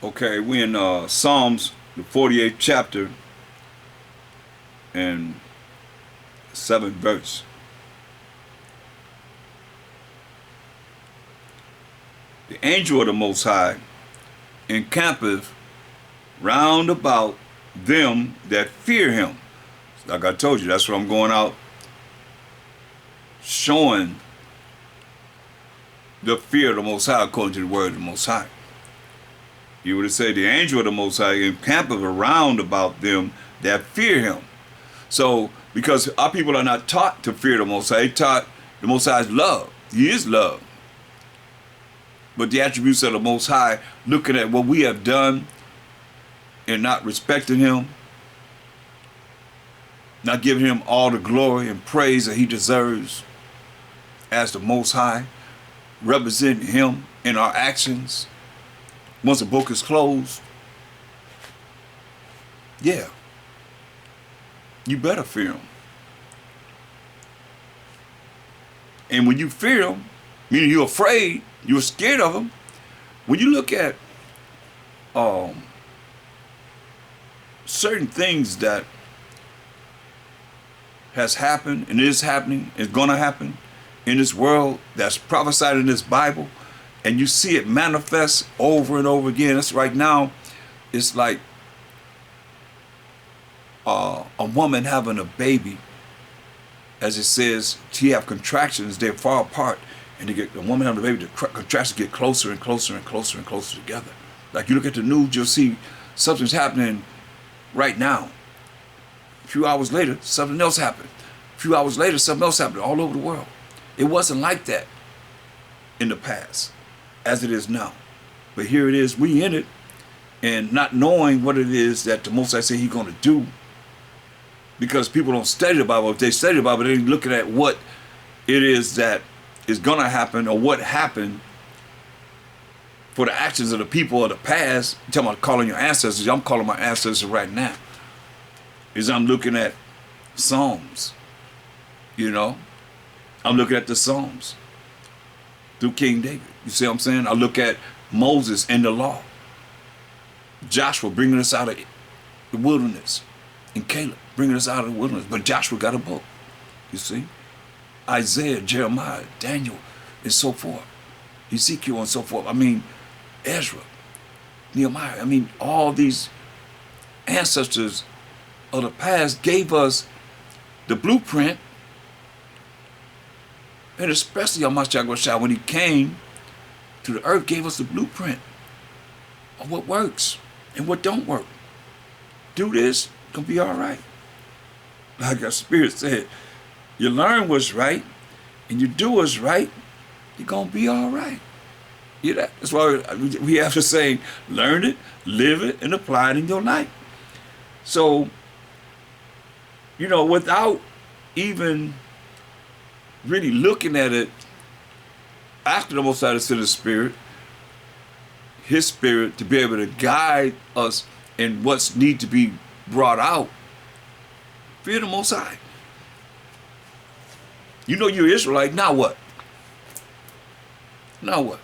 Okay, we in Psalms, the 48th chapter and 7th verse. The angel of the Most High encampeth round about them that fear him. Like I told you, that's what I'm going out showing the fear of the Most High according to the word of the Most High. You would say the angel of the Most High encampeth around about them that fear him. So, because our people are not taught to fear the Most High, they taught the Most High's love. He is love. But the attributes of the Most High, looking at what we have done and not respecting him, not giving him all the glory and praise that he deserves as the Most High, representing him in our actions. Once the book is closed, yeah, you better fear him. And when you fear him, meaning you're afraid, you're scared of him, when you look at certain things that has happened and is happening, is going to happen in this world that's prophesied in this Bible, and you see it manifest over and over again. It's right now, it's like a woman having a baby. As it says, she have contractions, they're far apart, and the woman having a baby, the contractions get closer and closer and closer and closer together. Like you look at the news, you'll see something's happening right now. A few hours later, something else happened. A few hours later, something else happened all over the world. It wasn't like that in the past as it is now. But here it is, we in it, and not knowing what it is that the Most High say he's going to do, because people don't study the Bible. If they study the Bible, they're looking at what it is that is going to happen or what happened for the actions of the people of the past. You're talking about calling your ancestors. I'm calling my ancestors right now. Is I'm looking at Psalms, you know. I'm looking at the Psalms through King David. You see what I'm saying? I look at Moses and the law. Joshua bringing us out of the wilderness. And Caleb bringing us out of the wilderness. But Joshua got a book, you see. Isaiah, Jeremiah, Daniel, and so forth. Ezekiel and so forth. I mean, Ezra, Nehemiah. I mean, all these ancestors of the past gave us the blueprint. And especially Mashiach, when he came to the earth, gave us the blueprint of what works and what don't work. Do this, it's gonna be all right. Like our spirit said, you learn what's right and you do what's right, you're gonna be all right. You know, that's why we have to say, learn it, live it, and apply it in your life. So, you know, without even really looking at it after the Most High sent His Spirit to be able to guide us in what's need to be brought out, fear the Most High. You know you're Israelite, now what? Now what?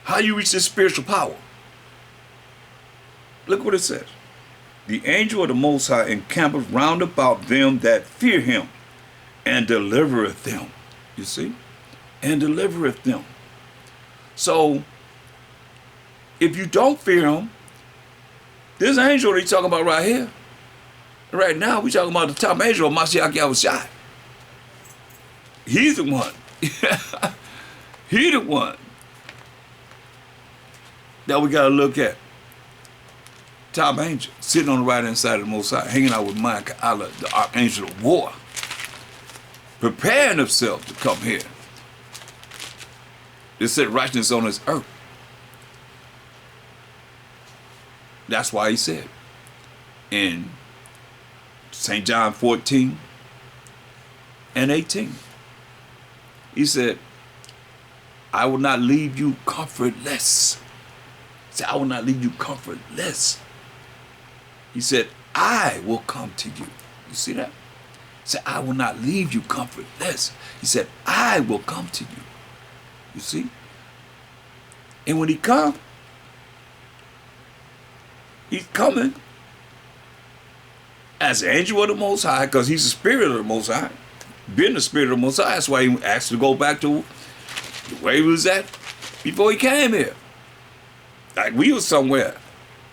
How you reach this spiritual power? Look what it says. The angel of the Most High encampeth round about them that fear him, and delivereth them. You see? And delivereth them. So, if you don't fear him, this angel that he's talking about right here, right now, we're talking about the top angel of Mashiach Yahushua. He's the one. He the one that we got to look at. Top angel, sitting on the right hand side of the Most High, hanging out with Michael, Allah, the archangel of war, preparing himself to come here. It said righteousness on this earth. That's why he said in St. John 14 and 18, he said, I will not leave you comfortless. He said, I will not leave you comfortless. He said, I will come to you. You see that? He said, I will not leave you comfortless. He said, I will come to you. You see? And when he comes, he's coming as an angel of the Most High, because he's the spirit of the Most High. Being the spirit of the Most High, that's why he asked to go back to where he was at before he came here. Like we was somewhere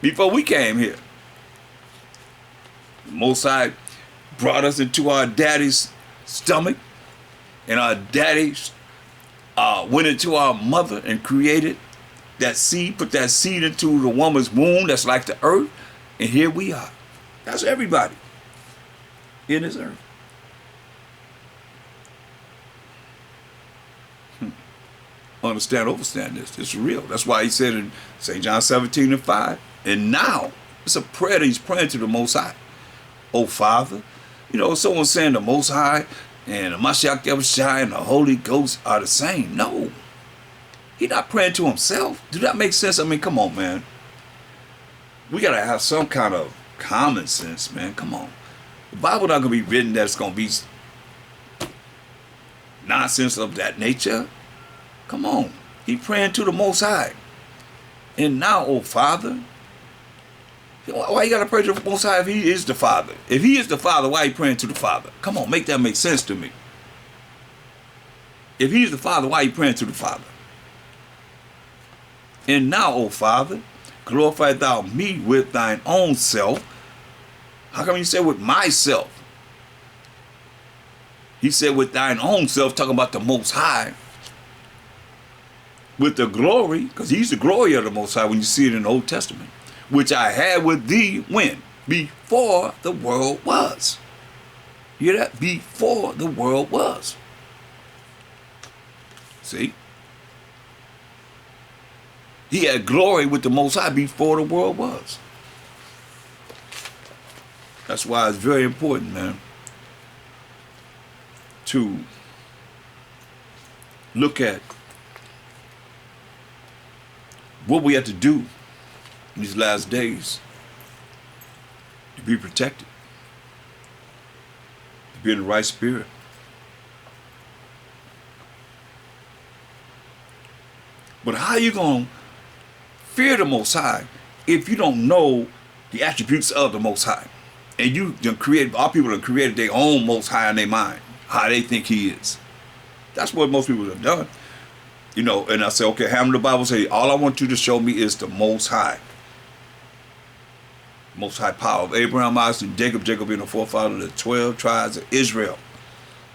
before we came here. The Most High brought us into our daddy's stomach, and our daddy went into our mother and created that seed, put that seed into the woman's womb that's like the earth, and here we are. That's everybody in this earth. Understand, overstand this. It's real. That's why he said in St. John 17:5, and now, it's a prayer that he's praying to the Most High. Oh, Father, you know, someone saying the Most High and the Mashiach Yahushua and the Holy Ghost are the same. No. He's not praying to himself. Do that make sense? I mean, come on, man. We got to have some kind of common sense, man. Come on. The Bible not going to be written that it's going to be nonsense of that nature. Come on. He praying to the Most High. And now, oh Father, why you got to pray to the Most High if he is the Father? If he is the Father, why are you praying to the Father? Come on, make that make sense to me. If he is the Father, why are you praying to the Father? And now, O Father, glorify thou me with thine own self. How come you say with myself? He said with thine own self, talking about the Most High. With the glory, because he's the glory of the Most High when you see it in the Old Testament, which I had with thee when? Before the world was. You hear that? Before the world was. See? He had glory with the Most High before the world was. That's why it's very important, man, to look at what we have to do in these last days to be protected, to be in the right spirit. But how are you going to fear the Most High if you don't know the attributes of the Most High? And you done created, our people have created their own Most High in their mind, how they think he is. That's what most people have done. You know, and I say, okay, how the Bible say, all I want you to show me is the Most High. Most High power of Abraham, Isaac, and Jacob, Jacob being the forefather of the 12 tribes of Israel.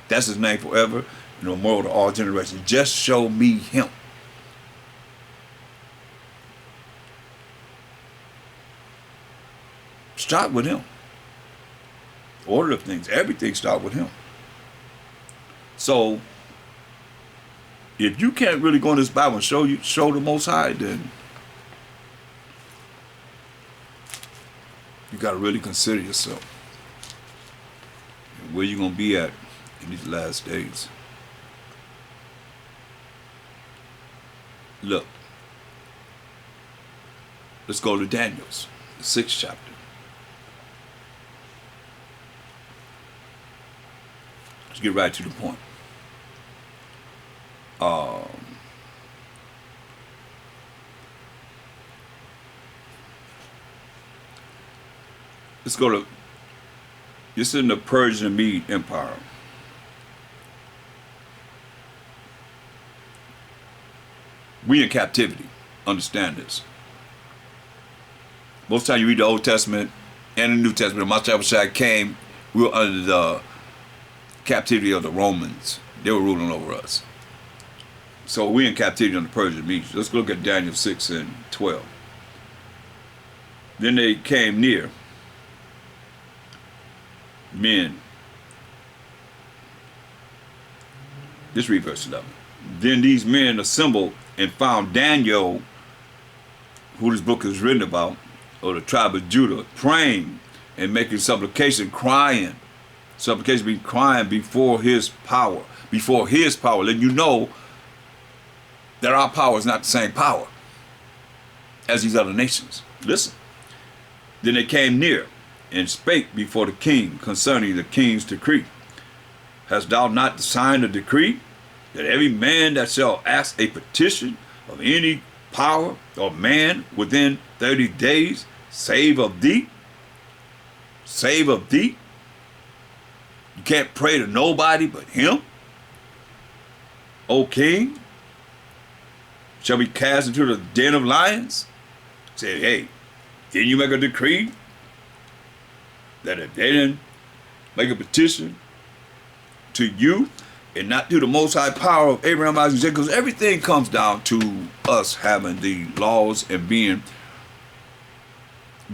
That's his name forever, you know, moral to all generations. Just show me him. Start with him. Order of things, everything start with him. So, if you can't really go in this Bible and show the Most High, then you got to really consider yourself and where you're going to be at in these last days. Look, let's go to Daniel's, the 6th chapter. Let's get right to the point. Let's go to, this is in the Persian Mede Empire. We in captivity, understand this. Most time you read the Old Testament and the New Testament, Mashiach came, we were under the captivity of the Romans. They were ruling over us. So we in captivity under Persian Mede. Let's look at Daniel 6 and 12. Then they came near, men. Just read verse 11. Then these men assembled and found Daniel, who this book is written about, or the tribe of Judah, praying and making supplication, crying. Supplication means crying before his power. Before his power. Letting you know that our power is not the same power as these other nations. Listen. Then they came near and spake before the king concerning the king's decree. Hast thou not signed a decree that every man that shall ask a petition of any power of man within 30 days, save of thee. Save of thee. You can't pray to nobody but him. O king, shall be cast into the den of lions. Say, hey, didn't you make a decree that if they didn't make a petition to you and not to the most high power of Abraham, Isaac, Jacob? Because everything comes down to us having the laws and being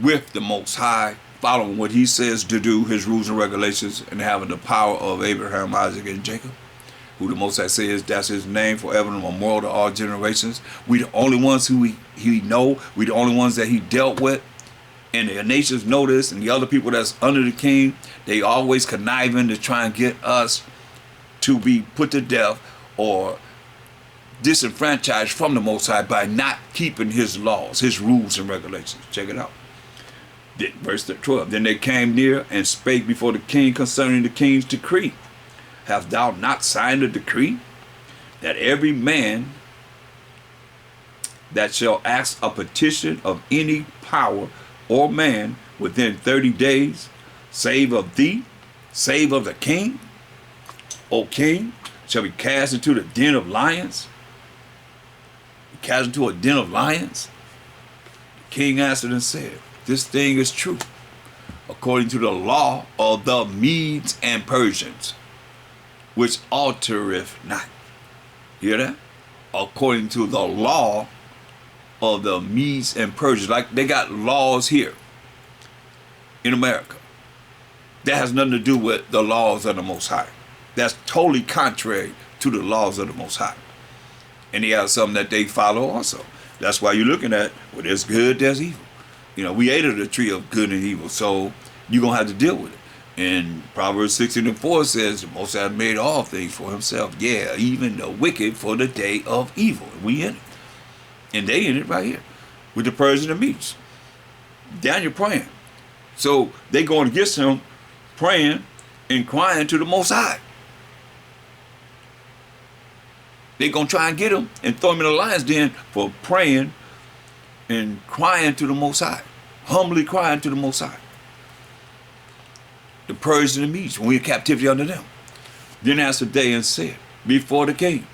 with the most high, following what he says to do, his rules and regulations, and having the power of Abraham, Isaac, and Jacob, who the Most High says that's his name forever and memorial to all generations. We the only ones who he know. We the only ones that he dealt with. And the nations know this, and the other people that's under the king, they always conniving to try and get us to be put to death or disenfranchised from the Most High by not keeping his laws, his rules and regulations. Check it out. Verse 12. Then they came near and spake before the king concerning the king's decree. Hast thou not signed a decree that every man that shall ask a petition of any power or man within 30 days, save of thee, save of the king, O king, shall be cast into the den of lions? Cast into a den of lions? The king answered and said, this thing is true, according to the law of the Medes and Persians, which altereth not. Hear that? According to the law of the Medes and Persians. Like they got laws here in America. That has nothing to do with the laws of the Most High. That's totally contrary to the laws of the Most High. And they have something that they follow also. That's why you're looking at, well, there's good, there's evil. You know, we ate of the tree of good and evil, so you're going to have to deal with it. And Proverbs 16:4 says, the Most High made all things for himself. Yeah, even the wicked for the day of evil. We in it. And they in it right here with the Persian and Medes. Daniel praying. So they going against him, praying and crying to the Most High. They going to try and get him and throw him in the lion's den for praying and crying to the Most High. Humbly crying to the Most High. The Persian and Medes, when we in captivity under them. Then answered they and said before the king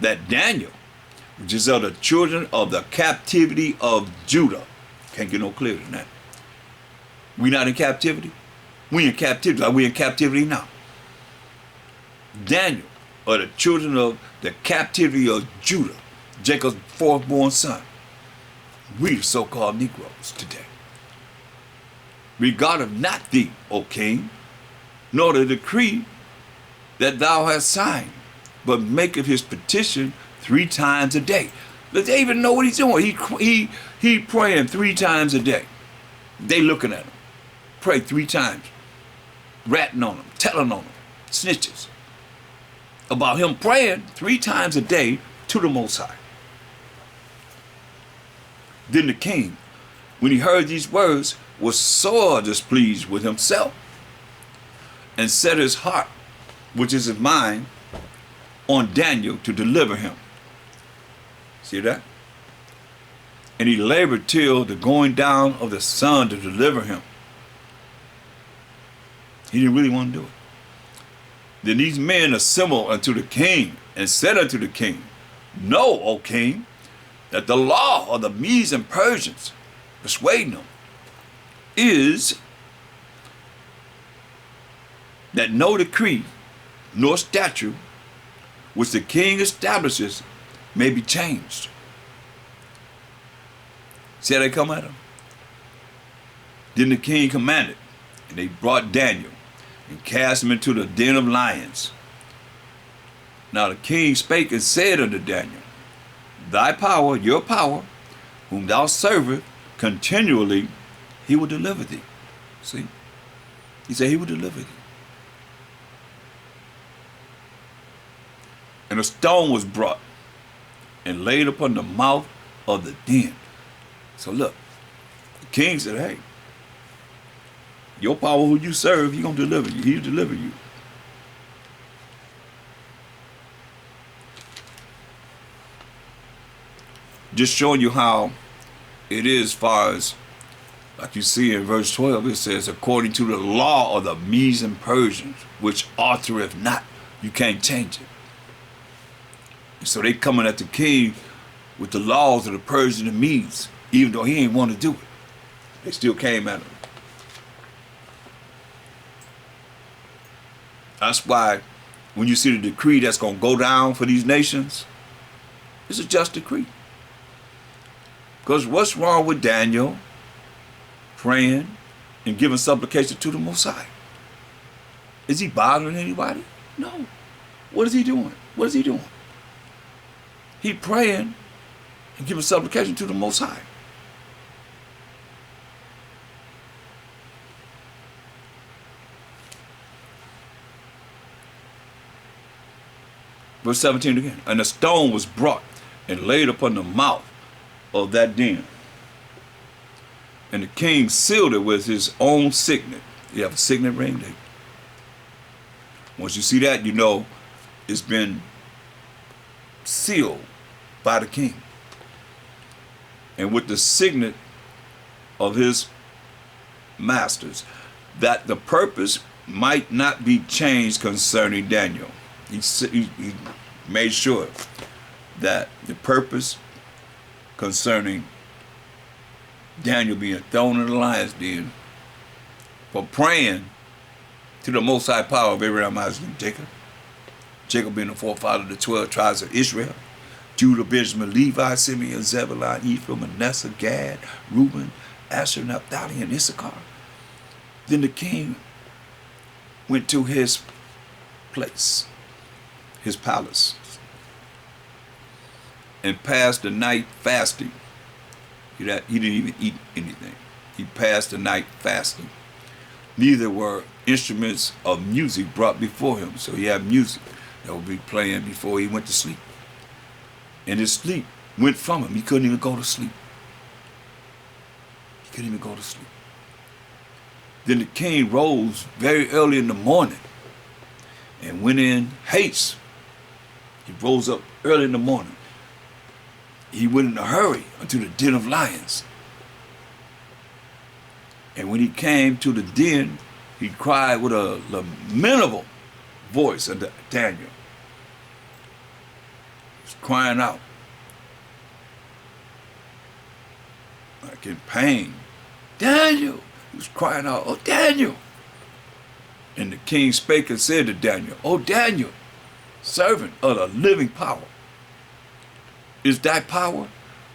that Daniel, which is of the children of the captivity of Judah. Can't get no clearer than that. We not in captivity? We in captivity. Are we in captivity now? Daniel, of the children of the captivity of Judah, Jacob's fourth-born son. We the so-called Negroes today. Regardeth not thee, O king, nor the decree that thou hast signed, but maketh his petition 3 times a day. Let David know what he's doing. He praying 3 times a day. They looking at him. Pray 3 times. Ratting on him, telling on him, snitches. About him praying 3 times a day to the Most High. Then the king, when he heard these words, was sore displeased with himself, and set his heart, which is his mind, on Daniel to deliver him. See that? And he labored till the going down of the sun to deliver him. He didn't really want to do it. Then these men assembled unto the king, and said unto the king, know, O king, that the law of the Medes and Persians, persuading them, is that no decree nor statute which the king establishes may be changed. See how they come at him? Then the king commanded, and they brought Daniel and cast him into the den of lions. Now the king spake and said unto Daniel, thy power, your power, whom thou servest continually, he will deliver thee. See? He said he will deliver thee. And a stone was brought and laid upon the mouth of the den. So look, the king said, hey, your power who you serve, he's going to deliver you. He'll deliver you. just showing you how it is as far as, like you see in verse 12, it says, according to the law of the Medes and Persians, which altereth not. You can't change it. And so they coming at the king with the laws of the Persians and Medes, even though he ain't want to do it. They still came at him. That's why when you see the decree that's going to go down for these nations, it's a just decree. Because what's wrong with Daniel praying and giving supplication to the Most High? Is he bothering anybody? No. What is he doing? What is he doing? He praying and giving supplication to the Most High. Verse 17 again. And a stone was brought and laid upon the mouth of that den. And the king sealed it with his own signet. You have a signet ring there. Once you see that, you know it's been sealed by the king. And with the signet of his masters, that the purpose might not be changed concerning Daniel. He made sure that the purpose concerning Daniel being thrown in the lion's den for praying to the Most High power of Abraham, Isaac, and Jacob. Jacob being the forefather of the 12 tribes of Israel. Judah, Benjamin, Levi, Simeon, Zebulun, Ephraim, Manasseh, Gad, Reuben, Asher, Naphtali, and Issachar. Then the king went to his place, his palace, and passed the night fasting. He didn't even eat anything. He passed the night fasting. Neither were instruments of music brought before him. So he had music that would be playing before he went to sleep. And his sleep went from him. He couldn't even go to sleep. He couldn't even go to sleep. Then the king rose very early in the morning and went in haste. He rose up early in the morning. He went in a hurry unto the den of lions. And when he came to the den, he cried with a lamentable voice unto Daniel. He was crying out like in pain. Daniel! He was crying out, oh Daniel! And the king spake and said to Daniel, oh Daniel, servant of the living power, is thy power,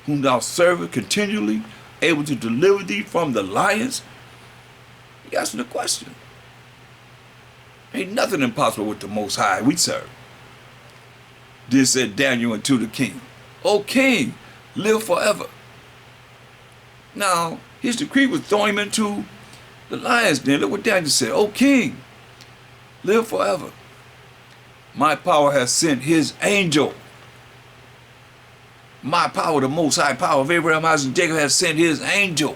whom thou servest continually, able to deliver thee from the lions? He asked the question. Ain't nothing impossible with the Most High we serve. Then said Daniel unto the king, O king, live forever. Now, his decree was throw him into the lion's den. Look what Daniel said, O king, live forever. My power has sent his angel. My power, the Most High power of Abraham, Isaac, and Jacob, has sent his angel.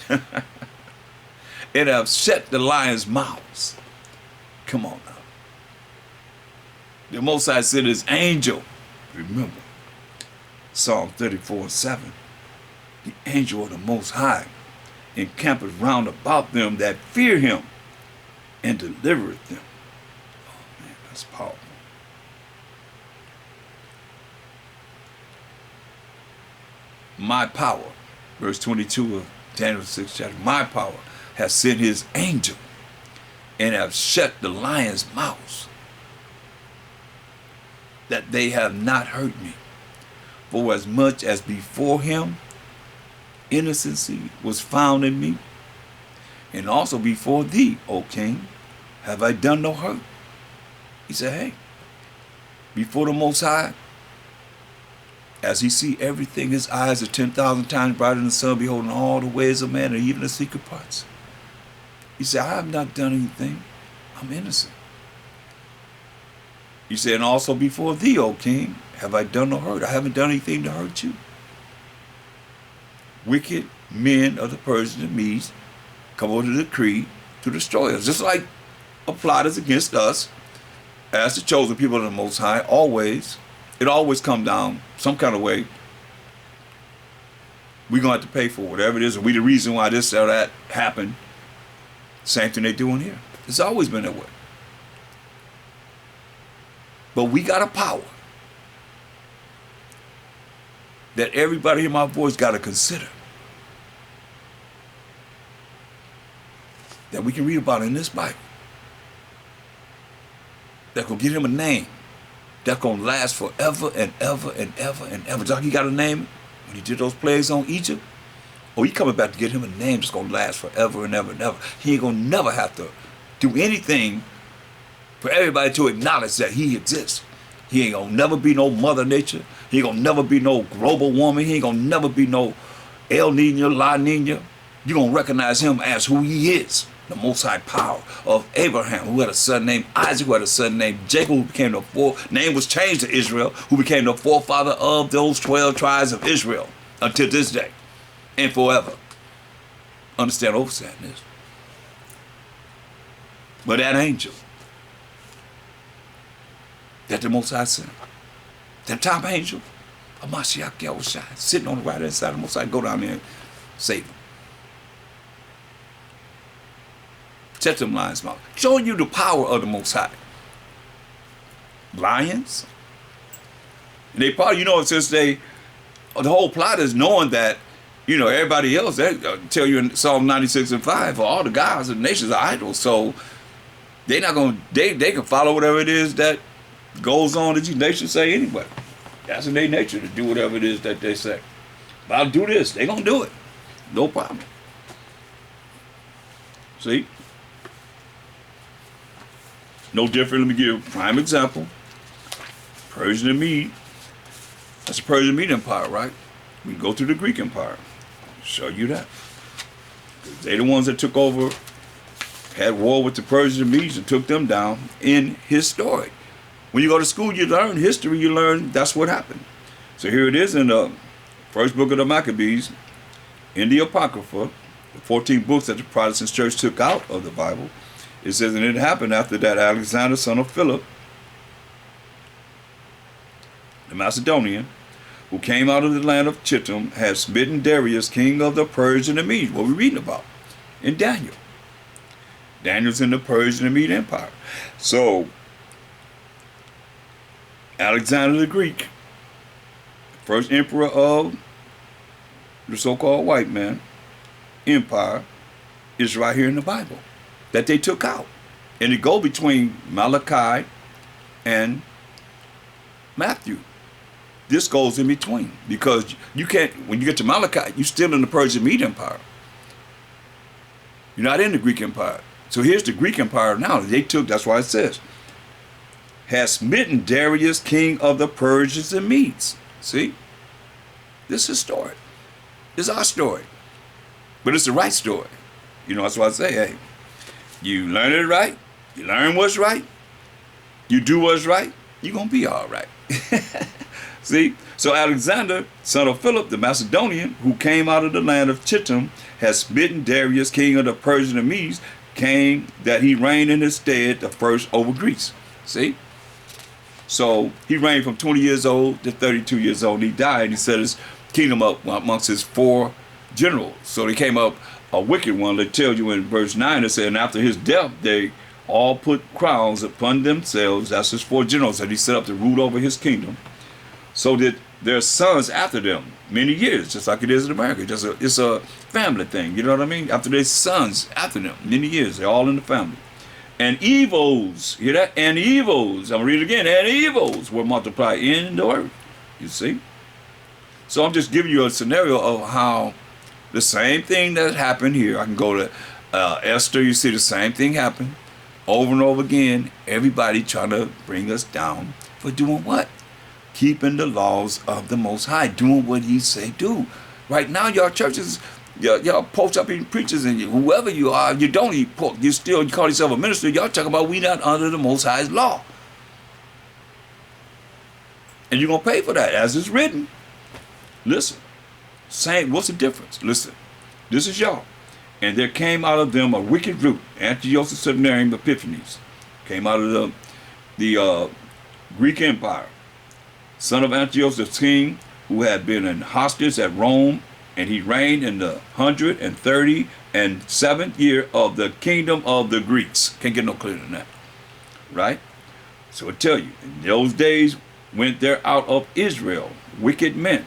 And have shut the lions' mouths. Come on now. The Most High sent his angel. Remember, Psalm 34:7. The angel of the Most High encampeth round about them that fear him and delivereth them. Oh man, that's powerful. My power, verse 22 of Daniel 6 chapter, my power has sent his angel and have shut the lions' mouths, that they have not hurt me. For as much as before him innocency was found in me, and also before thee, O king, have I done no hurt. He said, hey, before the Most High, as he see everything, his eyes are 10,000 times brighter than the sun, beholding all the ways of man and even the secret parts. He said, I have not done anything. I'm innocent. He said, and also before thee, O king, have I done no hurt. I haven't done anything to hurt you. Wicked men of the Persians and Medes come over to decree to destroy us. Just like a plot is against us, as the chosen people of the Most High, always, it always comes down some kind of way we're going to have to pay for whatever it is, and we the reason why this or that happened. Same thing they doing here. It's always been that way. But we got a power that everybody in my voice got to consider, that we can read about in this Bible, that will give him a name that's going to last forever and ever and ever and ever. Just like he got a name when he did those plagues on Egypt. Oh, he coming back to get him a name that's going to last forever and ever and ever. He ain't going to never have to do anything for everybody to acknowledge that he exists. He ain't going to never be no Mother Nature. He ain't going to never be no global woman. He ain't going to never be no El Nino, La Nina. You're going to recognize him as who he is. The Most High power of Abraham, who had a son named Isaac, who had a son named Jacob, who became the fourth, name was changed to Israel, who became the forefather of those 12 tribes of Israel until this day and forever. Understand overstand this. But that angel that the Most High sent, that top angel of Mashiach Yahushua, sitting on the right hand side of the Most High, go down there and save him. Shut them lions' mouth. Showing you the power of the Most High. Lions. And they probably, since the whole plot is knowing that, everybody else, they tell you in Psalm 96 and 5, all the gods of the nations are idols. So they're not going to, they can follow whatever it is that goes on that these nations say anyway. That's in their nature to do whatever it is that they say. But I'll do this. They're going to do it. No problem. See? No different. Let me give a prime example. Persian and Mede. That's the Persian Mede Empire, right? We can go to the Greek Empire. Show you that. They're the ones that took over, had war with the Persians and Medes and took them down in his story. When you go to school, you learn history, you learn that's what happened. So here it is in the first book of the Maccabees, in the Apocrypha, the 14 books that the Protestant church took out of the Bible. It says, and it happened after that Alexander, son of Philip, the Macedonian, who came out of the land of Chittim, had smitten Darius, king of the Persian and Mede. What we're reading about in Daniel. Daniel's in the Persian and Mede Empire. So, Alexander the Greek, first emperor of the so-called white man empire, is right here in the Bible that they took out. And it go between Malachi and Matthew. This goes in between because you can't, when you get to Malachi, you're still in the Persian Mede Empire. You're not in the Greek Empire. So here's the Greek Empire now. They took, that's why it says, has smitten Darius, king of the Persians and Medes. See? This is story. This is our story. But it's the right story. That's why I say, hey, you learn it right, you learn what's right, you do what's right, you're going to be all right. See? So Alexander, son of Philip, the Macedonian, who came out of the land of Chittim, has smitten Darius, king of the Persian and Medes, came that he reigned in his stead the first over Greece. See? So he reigned from 20 years old to 32 years old. He died and he set his kingdom up amongst his 4 generals. So they came up a wicked one. They tell you in verse 9, it said, and after his death, they all put crowns upon themselves. That's his 4 generals that he set up to rule over his kingdom. So that their sons after them, many years, just like it is in America. It's a family thing, you know what I mean? After their sons after them, many years, they're all in the family. And evils, hear that? And evils, I'm going to read it again, and evils were multiplied in the earth, you see? So I'm just giving you a scenario of how the same thing that happened here. I can go to Esther, you see the same thing happen over and over again. Everybody trying to bring us down for doing what? Keeping the laws of the Most High, doing what he say do. Right now, y'all churches, y'all post up eating preachers, and whoever you are, you don't eat pork. You call yourself a minister. Y'all talking about we not under the Most High's law. And you're going to pay for that, as it's written. Listen, what's the difference? Listen, this is y'all. And there came out of them a wicked root, Antiochus Seminarium Epiphanes, came out of the Greek Empire, son of Antiochus the king, who had been in hostage at Rome And he reigned in the 137th year of the kingdom of the Greeks. Can't get no clearer than that. Right? So I tell you, in those days went there out of Israel wicked men,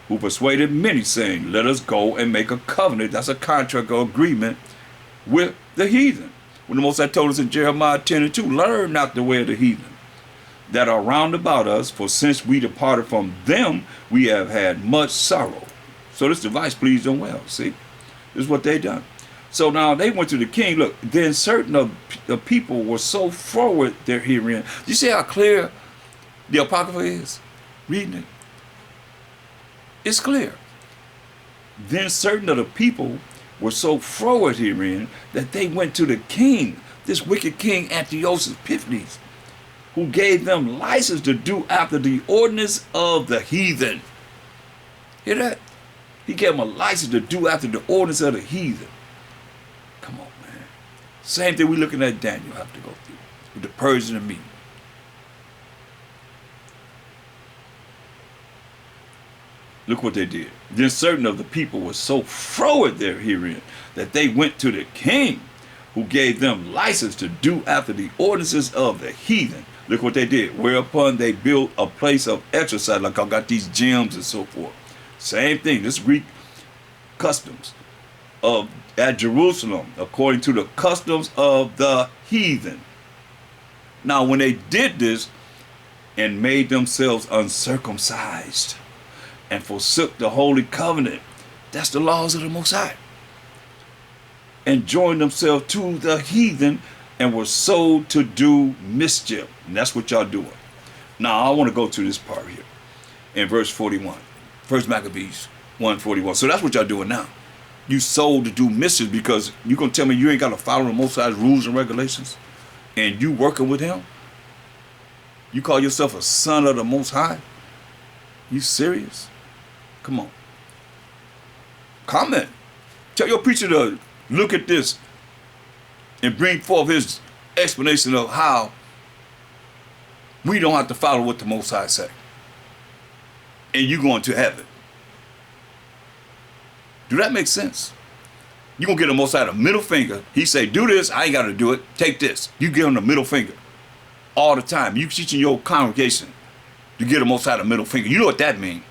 who persuaded many, saying, let us go and make a covenant. That's a contract or agreement with the heathen. When the Most High told us in Jeremiah 10:2, learn not the way of the heathen that are round about us, for since we departed from them, we have had much sorrow. So this device pleased them well. See, this is what they done. So now they went to the king. Look, then certain of the people were so forward there herein. You see how clear the Apocrypha is? Reading it. It's clear. Then certain of the people were so forward herein that they went to the king, this wicked king Antiochus Epiphanes, who gave them license to do after the ordinance of the heathen. Hear that? He gave them a license to do after the ordinance of the heathen. Come on, man. Same thing we looking at Daniel have to go through with the Persian and Medes. Look what they did. Then certain of the people were so forward there herein that they went to the king, who gave them license to do after the ordinances of the heathen. Look what they did. Whereupon they built a place of exercise, like I got these gyms and so forth. Same thing. This Greek customs of at Jerusalem, according to the customs of the heathen. Now, when they did this and made themselves uncircumcised and forsook the holy covenant, that's the laws of the Most High, and joined themselves to the heathen and were sold to do mischief. And that's what y'all doing. Now, I want to go to this part here in verse 41. First Maccabees 1:41. So that's what y'all doing now. You sold to do mischief, because you going to tell me you ain't got to follow the Most High's rules and regulations, and you working with him? You call yourself a son of the Most High? You serious? Come on. Comment. Tell your preacher to look at this and bring forth his explanation of how we don't have to follow what the Most High say, and you going to heaven. Do that make sense? You gonna get the Most High the middle finger. He say, do this, I ain't gotta do it. Take this. You give him the middle finger all the time. You teaching your congregation to get the Most High the middle finger. You know what that means?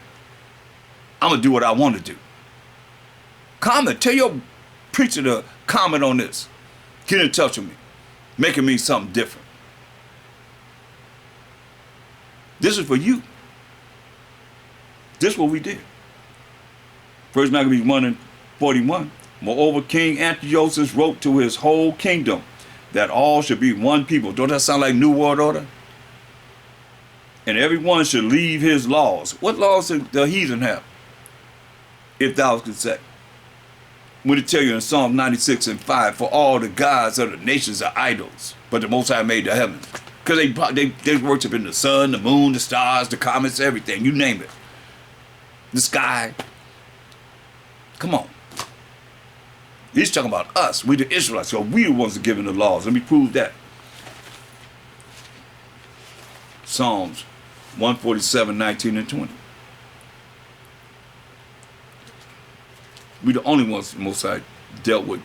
I'm gonna do what I want to do. Comment. Tell your preacher to comment on this. Get in touch with me. Make it mean something different. This is for you. This is what we did. First Maccabees 1:41. Moreover, King Antiochus wrote to his whole kingdom that all should be one people. Don't that sound like New World Order? And everyone should leave his laws. What laws do the heathen have? If thou could say. I'm going to tell you in Psalm 96:5, for all the gods of the nations are idols, but the Most High made the heavens. Because they worship in the sun, the moon, the stars, the comets, everything. You name it. The sky. Come on. He's talking about us. We the Israelites. So we the ones that are giving the laws. Let me prove that. Psalms 147:19-20. We the only ones the Most High dealt with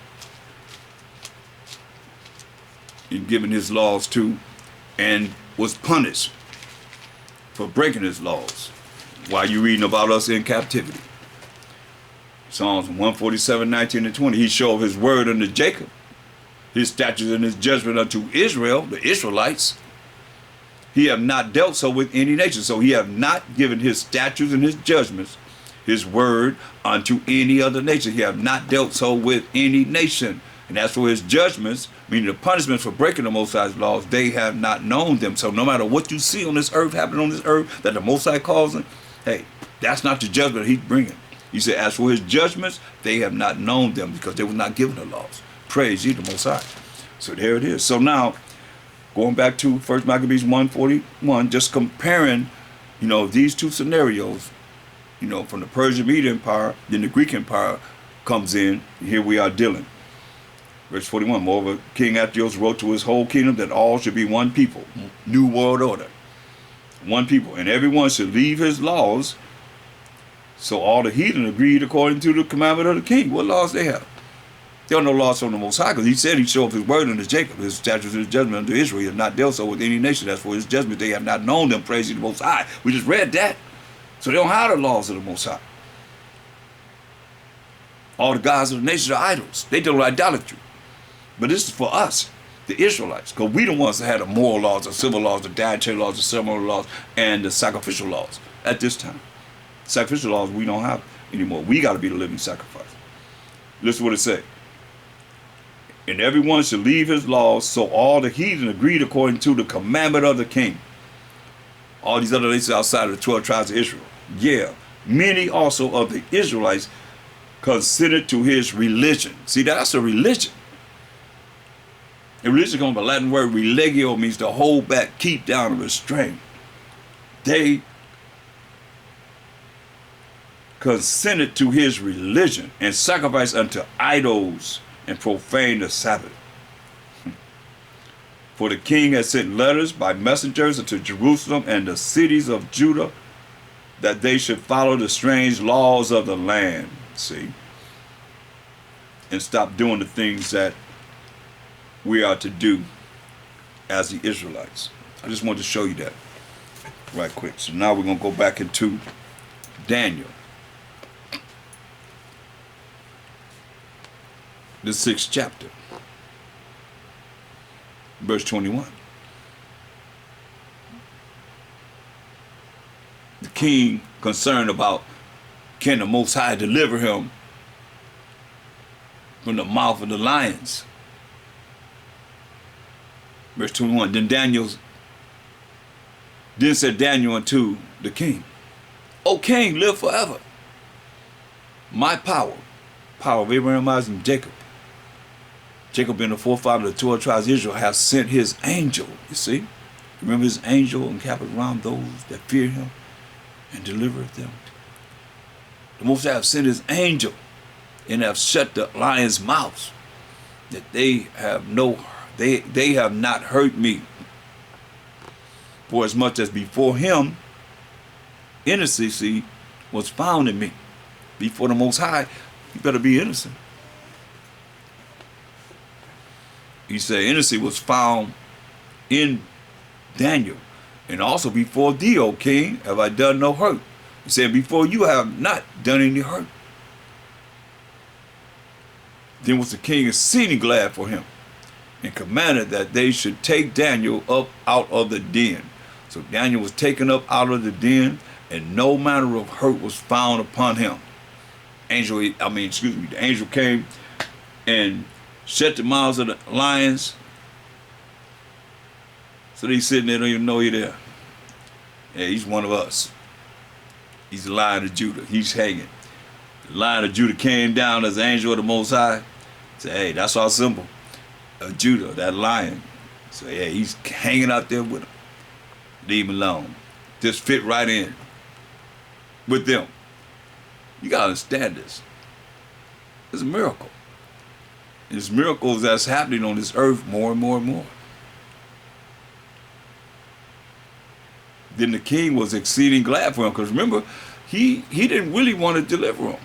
in giving his laws to, and was punished for breaking his laws. While you reading about us in captivity. Psalms 147:19-20. He showed his word unto Jacob, his statutes and his judgment unto Israel, the Israelites. He have not dealt so with any nation. So he have not given his statutes and his judgments, his word, unto any other nation. He have not dealt so with any nation. And as for his judgments, meaning the punishments for breaking the Most High's laws, they have not known them. So no matter what you see on this earth, happening on this earth, that the Most High calls them, hey, that's not the judgment he's bringing. He said, as for his judgments, they have not known them, because they were not given the laws. Praise ye the Most High. So there it is. So now, going back to 1 Maccabees 1:41, just comparing, these two scenarios, from the Persian Media Empire, then the Greek Empire comes in, and here we are dealing. Verse 41, moreover, King Antiochus wrote to his whole kingdom that all should be one people, New World Order, one people, and everyone should leave his laws, So all the heathen agreed according to the commandment of the king. What laws they have? There are no laws from the Most High, because he said he'd show up his word unto Jacob, his statutes and his judgment unto Israel. He has not dealt so with any nation. As for his judgment, they have not known them, praising the Most High. We just read that. So they don't have the laws of the Most High. All the gods of the nations are idols. They do idolatry. But this is for us, the Israelites, because we the ones that had the moral laws, the civil laws, the dietary laws, the ceremonial laws, and the sacrificial laws at this time. Sacrificial laws we don't have anymore. We got to be the living sacrifice. Listen to what it says. And everyone should leave his laws, so all the heathen agreed according to the commandment of the king. All these other nations outside of the 12 tribes of Israel. Yeah, many also of the Israelites considered to his religion. See, that's a religion. A religion comes from the Latin word religio, means to hold back, keep down, or restrain. They consented to his religion and sacrificed unto idols and profaned the Sabbath. For the king had sent letters by messengers unto Jerusalem and the cities of Judah that they should follow the strange laws of the land. See? And stop doing the things that we are to do as the Israelites. I just wanted to show you that right quick. So now we're going to go back into Daniel, the 6th chapter, verse 21. The king concerned about, can the Most High deliver him from the mouth of the lions? Verse 21, then said Daniel unto the king, O king, live forever. My power of Abraham, Isaac, and Jacob, Jacob being the forefather of the 12 tribes of Israel, has sent his angel. You see? Remember his angel encampeth around those that fear him and delivereth them. The Most High have sent his angel and have shut the lions' mouths, that they have not hurt me. For as much as before him innocency was found in me. Before the Most High, you better be innocent. He said innocency was found in Daniel. And also before thee, O king, have I done no hurt. He said, before you have not done any hurt. Then was the king exceeding glad for him, and commanded that they should take Daniel up out of the den. So Daniel was taken up out of the den, and no manner of hurt was found upon him. The angel came and shut the mouths of the lions. So they sitting there, don't even know you're there. Yeah, he's one of us. He's the Lion of Judah. He's hanging. The Lion of Judah came down as the angel of the Most High. Said, hey, that's our symbol of Judah, that lion. So yeah, he's hanging out there with him. Leave him alone. Just fit right in with them. You gotta understand this. It's a miracle. There's miracles that's happening on this earth more and more and more. Then the king was exceeding glad for him, because remember, he didn't really want to deliver him.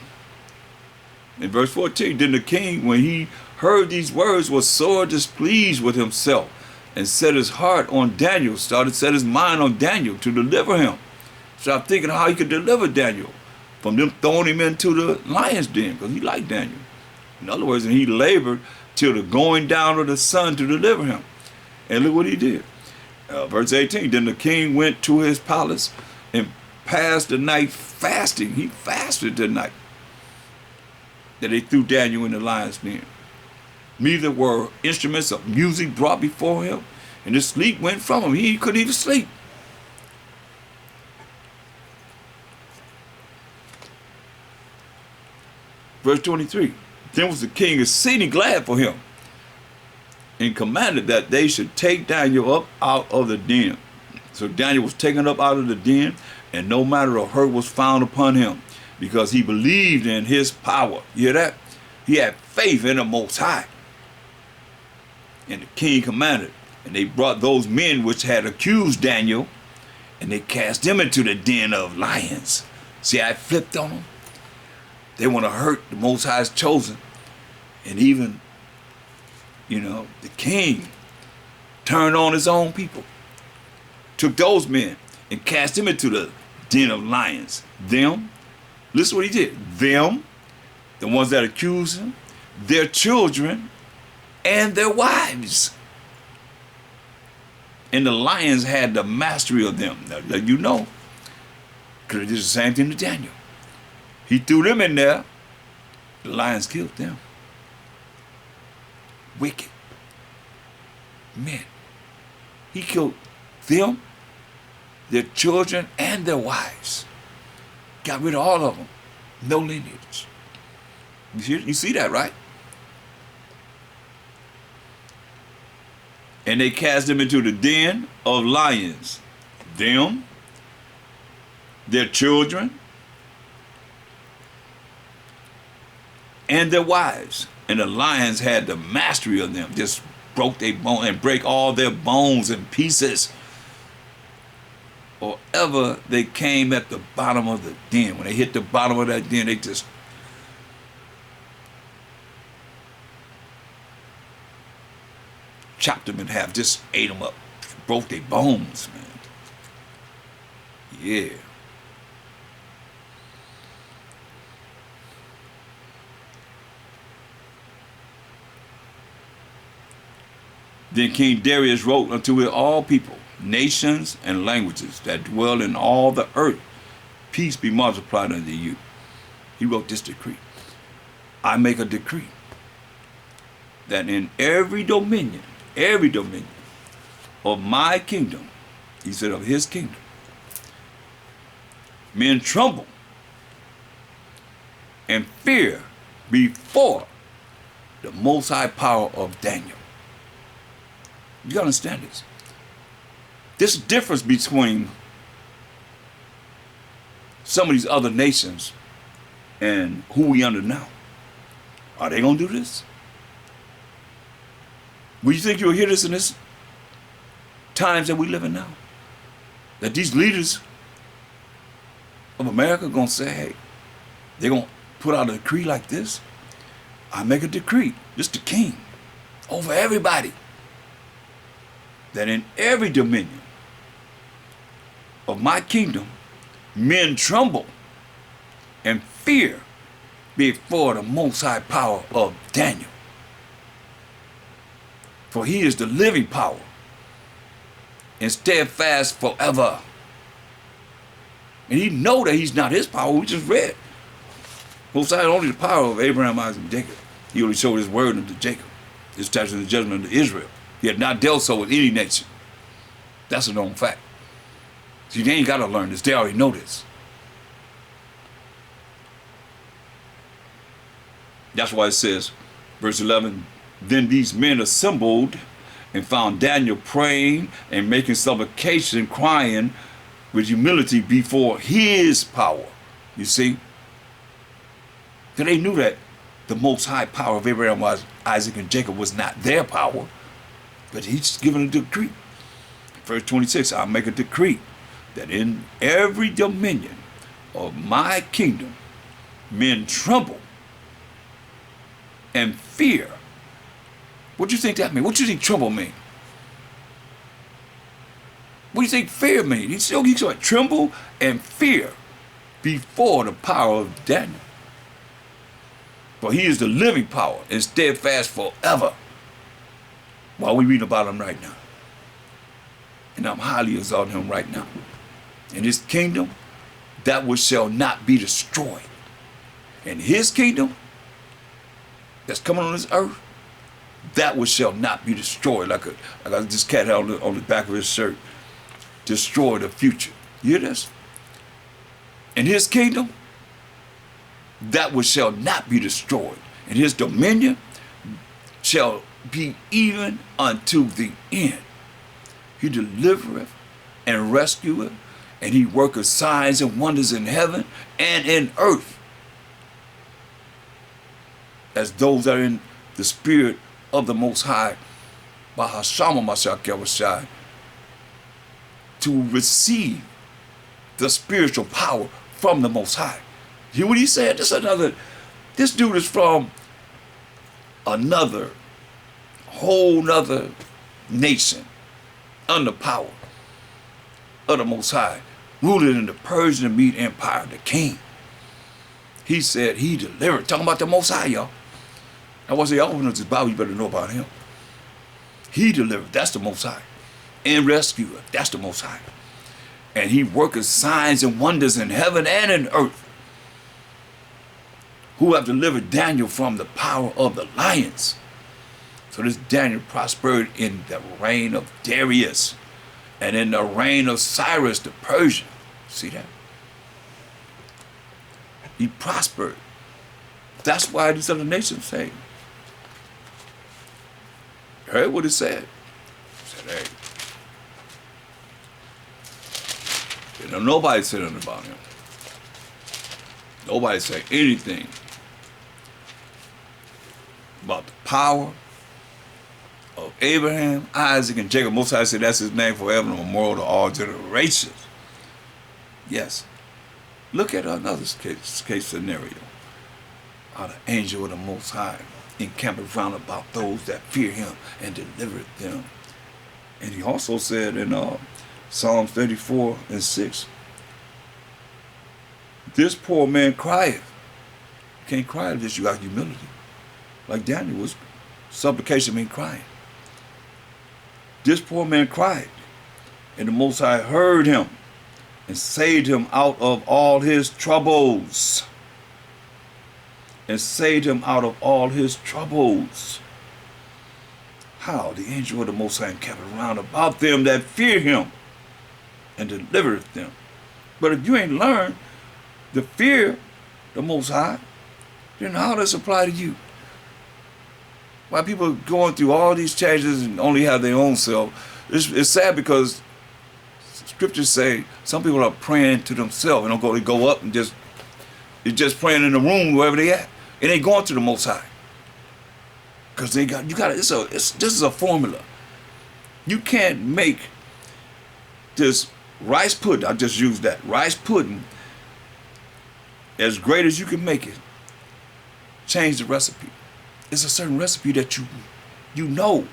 In verse 14, then the king, when he heard these words, was sore displeased with himself, and set his heart on Daniel, set his mind on Daniel to deliver him. Started thinking how he could deliver Daniel from them throwing him into the lion's den, because he liked Daniel. In other words, and he labored till the going down of the sun to deliver him. And look what he did. Verse 18, then the king went to his palace and passed the night fasting. He fasted the night that they threw Daniel in the lion's den. Neither were instruments of music brought before him, and the sleep went from him. He couldn't even sleep. Verse 23, then was the king exceeding glad for him, and commanded that they should take Daniel up out of the den. So Daniel was taken up out of the den, and no manner of hurt was found upon him, because he believed in his power. You hear that? He had faith in the Most High. And the king commanded, and they brought those men which had accused Daniel, and they cast them into the den of lions. See, I flipped on them. They want to hurt the Most High's chosen. And even, the king turned on his own people. Took those men and cast them into the den of lions. Them, listen what he did. Them, the ones that accused him, their children, and their wives. And the lions had the mastery of them. Now, because they did the same thing to Daniel. He threw them in there. The lions killed them. Wicked men. He killed them, their children, and their wives. Got rid of all of them. No lineage. You see that, right? And they cast them into the den of lions. Them, their children, and their wives. And the lions had the mastery of them. Just broke their bones and break all their bones in pieces. Or ever they came at the bottom of the den. When they hit the bottom of that den, they just chopped them in half, just ate them up, broke their bones, man. Yeah. Then King Darius wrote unto all people, nations, and languages that dwell in all the earth, peace be multiplied unto you. He wrote this decree. I make a decree that in every dominion of my kingdom, he said of his kingdom, men tremble and fear before the Most High power of Daniel. You gotta understand this. This difference between some of these other nations and who we under now. Are they gonna do this? Will you think you'll hear this in this times that we live in now? That these leaders of America are gonna say, hey, they're gonna put out a decree like this? I make a decree, this the king, over everybody, that in every dominion of my kingdom, men tremble and fear before the Most High power of Daniel. For he is the living power and steadfast forever. And he know that he's not his power. We just read. Most High only the power of Abraham, Isaac, and Jacob. He only showed his word unto Jacob, his statutes and judgment unto Israel. He had not dealt so with any nation. That's a known fact. See, they ain't got to learn this. They already know this. That's why it says, verse 11, then these men assembled and found Daniel praying and making supplication, crying with humility before his power. You see? Because they knew that the Most High power of Abraham, Isaac, and Jacob was not their power, but he's given a decree. Verse 26, I'll make a decree that in every dominion of my kingdom, men tremble and fear. What do you think that means? What do you think tremble means? What do you think fear means? He's going to tremble and fear before the power of Daniel. For he is the living power and steadfast forever. While we read about him right now. And I'm highly exalting him right now. In his kingdom, that which shall not be destroyed. In his kingdom, that's coming on this earth, that which shall not be destroyed. Like this cat had on the back of his shirt. Destroy the future. You hear this? In his kingdom, that which shall not be destroyed. And his dominion shall be even unto the end. He delivereth and rescueth, and he worketh signs and wonders in heaven and in earth, as those that are in the spirit of the Most High, Bahashama Mashakewashai, to receive the spiritual power from the Most High. Hear what he said? This dude is from another, whole nother nation under power of the Most High, ruling in the Persian and Mede Empire, the king. He said he delivered. Talking about the Most High, y'all. I want to say, y'all open up this Bible, you better know about him. He delivered. That's the Most High. And rescuer. That's the Most High. And he worketh signs and wonders in heaven and in earth. Who have delivered Daniel from the power of the lions. So this Daniel prospered in the reign of Darius and in the reign of Cyrus the Persian. See that? He prospered. That's why these other nations say. Heard what it said? It said, hey. You know, nobody said anything about him. Nobody said anything about the power of Abraham, Isaac, and Jacob. Most High said that's his name forever and memorial to all generations. Yes. Look at another case scenario. How the angel of the Most High encampeth round about those that fear him and delivereth them. And he also said in Psalms 34:6, this poor man crieth. You can't cry unless you got humility. Like Daniel was, supplication means crying. This poor man cried, and the Most High heard him and saved him out of all his troubles. And saved him out of all his troubles. How? The angel of the Most High encampeth round about them that fear him and delivereth them. But if you ain't learned to fear the Most High, then how does it apply to you? Why people are going through all these changes and only have their own self? It's sad because scriptures say some people are praying to themselves and they go up and they're just praying in the room wherever they at. It ain't going to the Most High. Because this is a formula. You can't make this rice pudding, I just used that, rice pudding, as great as you can make it, change the recipe. It's a certain recipe that you know.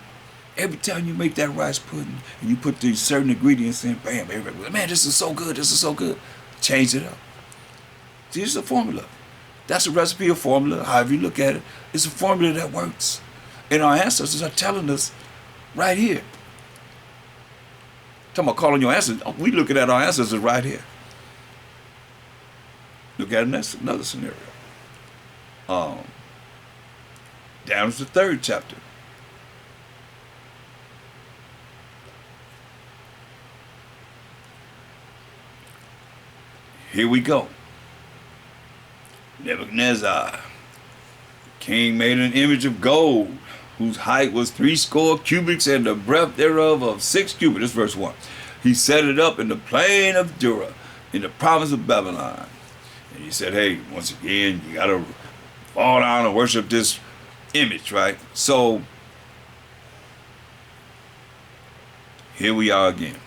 Every time you make that rice pudding and you put these certain ingredients in, bam, everybody, man, this is so good, this is so good. Change it up. See, it's a formula. That's a recipe, a formula, however you look at it. It's a formula that works. And our ancestors are telling us right here. Talking about calling your ancestors, we looking at our ancestors right here. Look at another scenario. Down to the 3rd chapter. Here we go. Nebuchadnezzar, king, made an image of gold, whose height was 80 cubits, and the breadth thereof of 6 cubits. This verse 1. He set it up in the plain of Dura, in the province of Babylon. And he said, hey, once again, you got to fall down and worship this image, right? So, here we are again.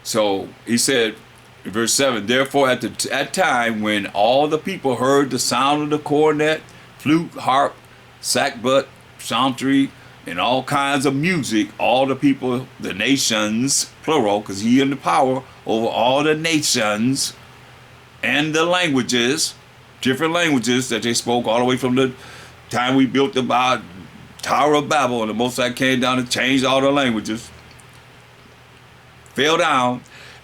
So he said, in verse 7, therefore at that time when all the people heard the sound of the cornet, flute, harp, sackbut, psaltery, and all kinds of music, all the people, the nations, plural, because he in the power over all the nations and the languages, different languages that they spoke all the way from the time we built the Tower of Babel, and the Most High came down and changed all the languages, fell down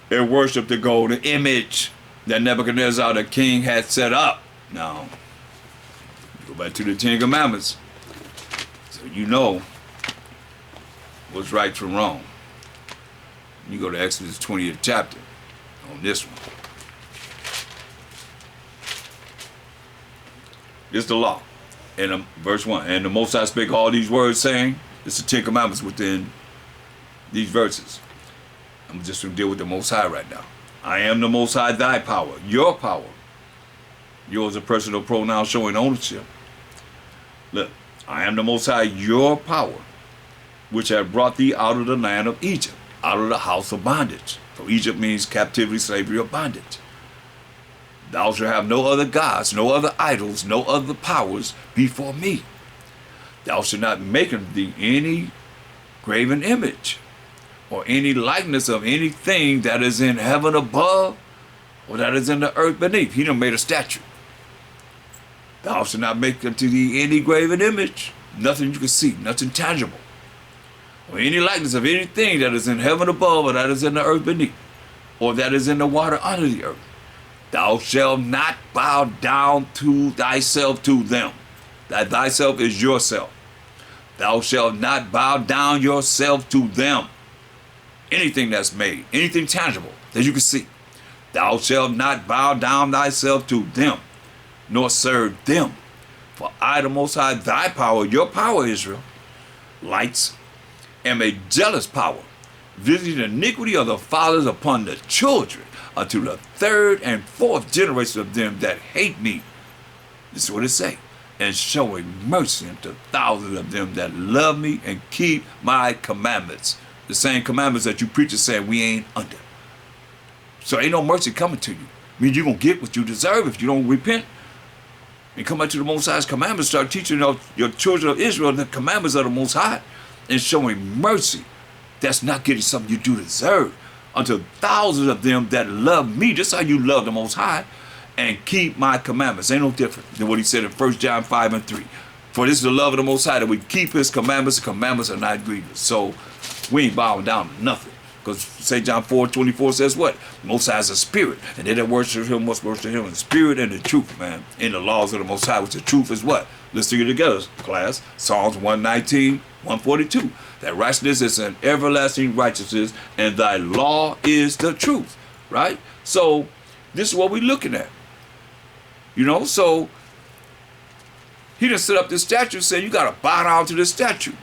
and worshiped the golden image that Nebuchadnezzar the king had set up. Now, go back to the 10 Commandments, so you know what's right from wrong. You go to Exodus 20th chapter on this one. This is the law. And verse 1, and the Most High spake all these words, saying, it's the 10 Commandments within these verses. I'm just going to deal with the Most High right now. I am the Most High, thy power, your power. Yours a personal pronoun showing ownership. Look, I am the Most High, your power, which have brought thee out of the land of Egypt, out of the house of bondage. So Egypt means captivity, slavery, or bondage. Thou shalt have no other gods, no other idols, no other powers before me. Thou shalt not make unto thee any graven image, or any likeness of anything that is in heaven above, or that is in the earth beneath. He done made a statue. Thou shalt not make unto thee any graven image, nothing you can see, nothing tangible, or any likeness of anything that is in heaven above, or that is in the earth beneath, or that is in the water under the earth. Thou shalt not bow down to thyself to them. That thyself is yourself. Thou shalt not bow down yourself to them. Anything that's made, anything tangible that you can see. Thou shalt not bow down thyself to them, nor serve them. For I, the Most High, thy power, your power, Israel, lights, am a jealous power, visiting the iniquity of the fathers upon the children, unto the third and fourth generation of them that hate me. This is what it say. And showing mercy unto thousands of them that love me and keep my commandments. The same commandments that you preachers saying we ain't under. So ain't no mercy coming to you. I mean, you're going to get what you deserve if you don't repent and come back to the Most High's commandments, start teaching your children of Israel the commandments of the Most High and showing mercy. That's not getting something you do deserve. Unto thousands of them that love me, just how you love the Most High, and keep my commandments. Ain't no different than what he said in 1 John 5 and 3. For this is the love of the Most High, that we keep his commandments. The commandments are not grievous. So we ain't bowing down to nothing. Because St. John 4:24 says what? The Most High is a spirit, and they that worship him must worship him in spirit and in truth, man. In the laws of the Most High, which the truth is what? Let's sing it together, class. Psalms 119, 142. That righteousness is an everlasting righteousness, and thy law is the truth, right? So this is what we're looking at. You know, so he done set up this statue, saying you got to bow down to this statue.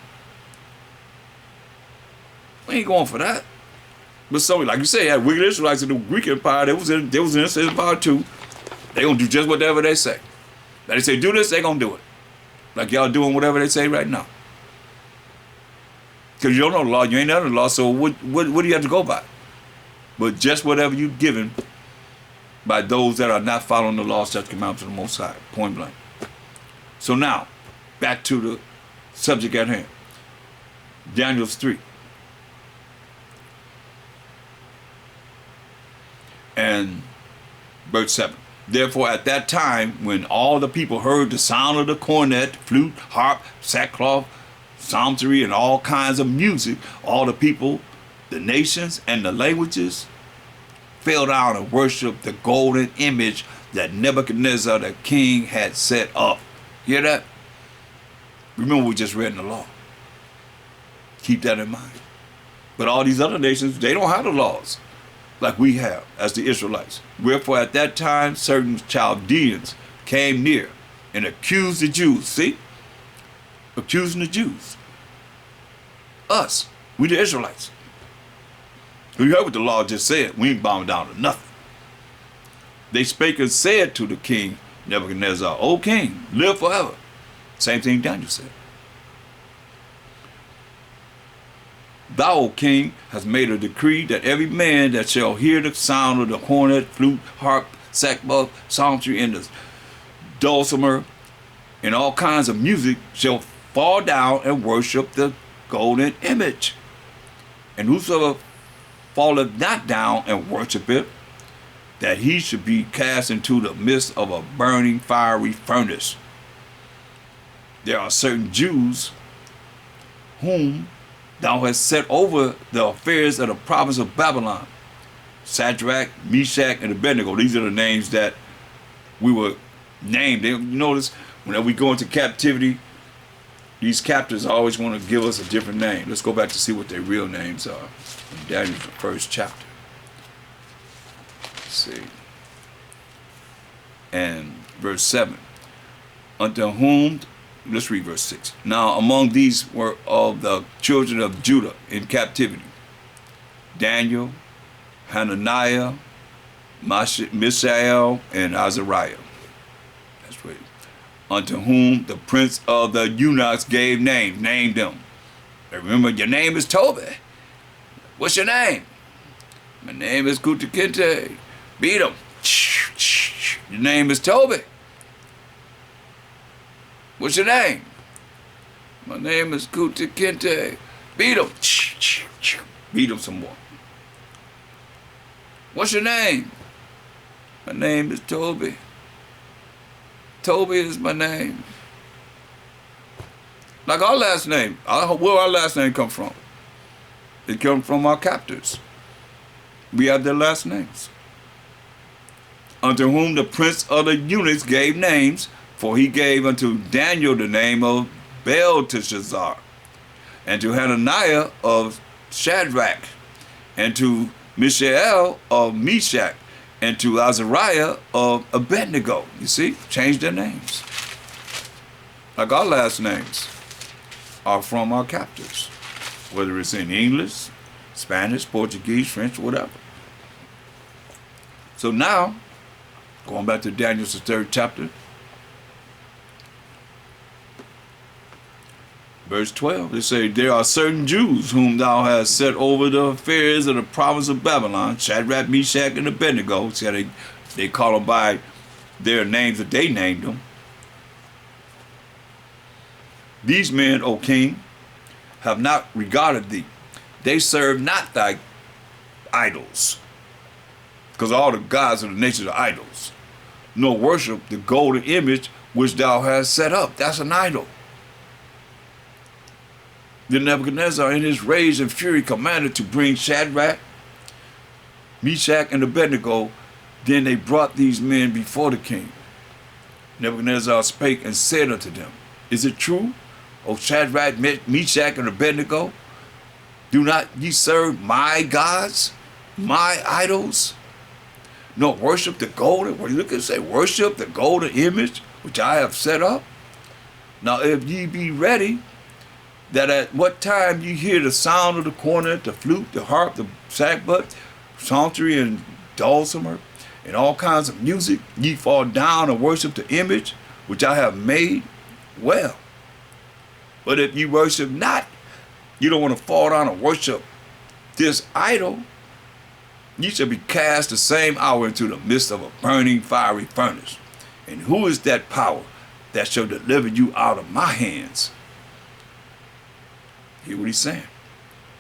We ain't going for that. But so, like you say, had wicked Israelites in the Greek Empire, they was in this empire too. They gonna do just whatever they say. Now they say do this, they gonna do it. Like y'all doing whatever they say right now. Because you don't know the law, you ain't under the law, so what do you have to go by? But just whatever you given by those that are not following the law, such commandments of the Most High, point blank. So now, back to the subject at hand. Daniel 3. And verse 7. Therefore at that time, when all the people heard the sound of the cornet, flute, harp, sackcloth, psaltery, and all kinds of music, all the people, the nations, and the languages fell down and worshiped the golden image that Nebuchadnezzar the king had set up. Hear that? Remember, we just read in the law. Keep that in mind. But all these other nations, they don't have the laws like we have as the Israelites. Wherefore at that time certain Chaldeans came near and accused the Jews. See? Accusing the Jews. Us. We the Israelites. You heard what the law just said. We ain't bowing down to nothing. They spake and said to the king Nebuchadnezzar, O king, live forever. Same thing Daniel said. Thou, O king, hast made a decree that every man that shall hear the sound of the cornet, flute, harp, sackbut, psaltery, and the dulcimer, and all kinds of music shall fall down and worship the golden image. And whosoever falleth not down and worship it, that he should be cast into the midst of a burning fiery furnace. There are certain Jews whom thou hast set over the affairs of the province of Babylon. Shadrach, Meshach, and Abednego. These are the names that we were named. You notice whenever we go into captivity, these captors always want to give us a different name. Let's go back to see what their real names are. In Daniel's the first chapter. Let's see. And verse 7. Unto whom, let's read verse 6. Now among these were of the children of Judah in captivity, Daniel, Hananiah, Mishael, and Azariah. That's right. unto whom the prince of the eunuchs gave names, named them. Remember, your name is Toby. What's your name? My name is Kutakinte. Beat him. Your name is Toby. What's your name? My name is Kutakinte. Beat him. Beat him some more. What's your name? My name is Toby. Toby is my name. Like our last name. Where our last name come from? It comes from our captors. We have their last names. Unto whom the prince of the eunuchs gave names, for he gave unto Daniel the name of Belteshazzar, and to Hananiah of Shadrach, and to Mishael of Meshach, and to Azariah of Abednego. You see, changed their names. Like our last names are from our captors, whether it's in English, Spanish, Portuguese, French, whatever. So now, going back to Daniel's 3rd chapter, verse 12, they say, there are certain Jews whom thou hast set over the affairs of the province of Babylon, Shadrach, Meshach, and Abednego. See, they call them by their names that they named them. These men, O king, have not regarded thee. They serve not thy idols, because all the gods of the nations are idols, nor worship the golden image which thou hast set up. That's an idol. Then Nebuchadnezzar, in his rage and fury, commanded to bring Shadrach, Meshach, and Abednego. Then they brought these men before the king. Nebuchadnezzar spake and said unto them, is it true, O Shadrach, Meshach, and Abednego? Do not ye serve my gods, my idols, nor worship the golden, what you look at say, worship the golden image which I have set up? Now if ye be ready, that at what time you hear the sound of the cornet, the flute, the harp, the sackbut, psaltery, and dulcimer, and all kinds of music, ye fall down and worship the image which I have made, well. But if you worship not, you don't want to fall down and worship this idol, you shall be cast the same hour into the midst of a burning fiery furnace. And who is that power that shall deliver you out of my hands? Hear what he's saying.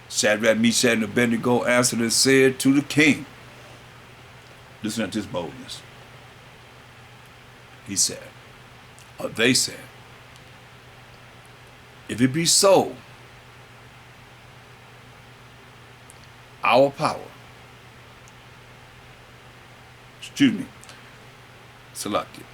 Shadrach, Meshach, and Abednego answered and said to the king, listen to his boldness. He said, or they said, if it be so, our power, Selected.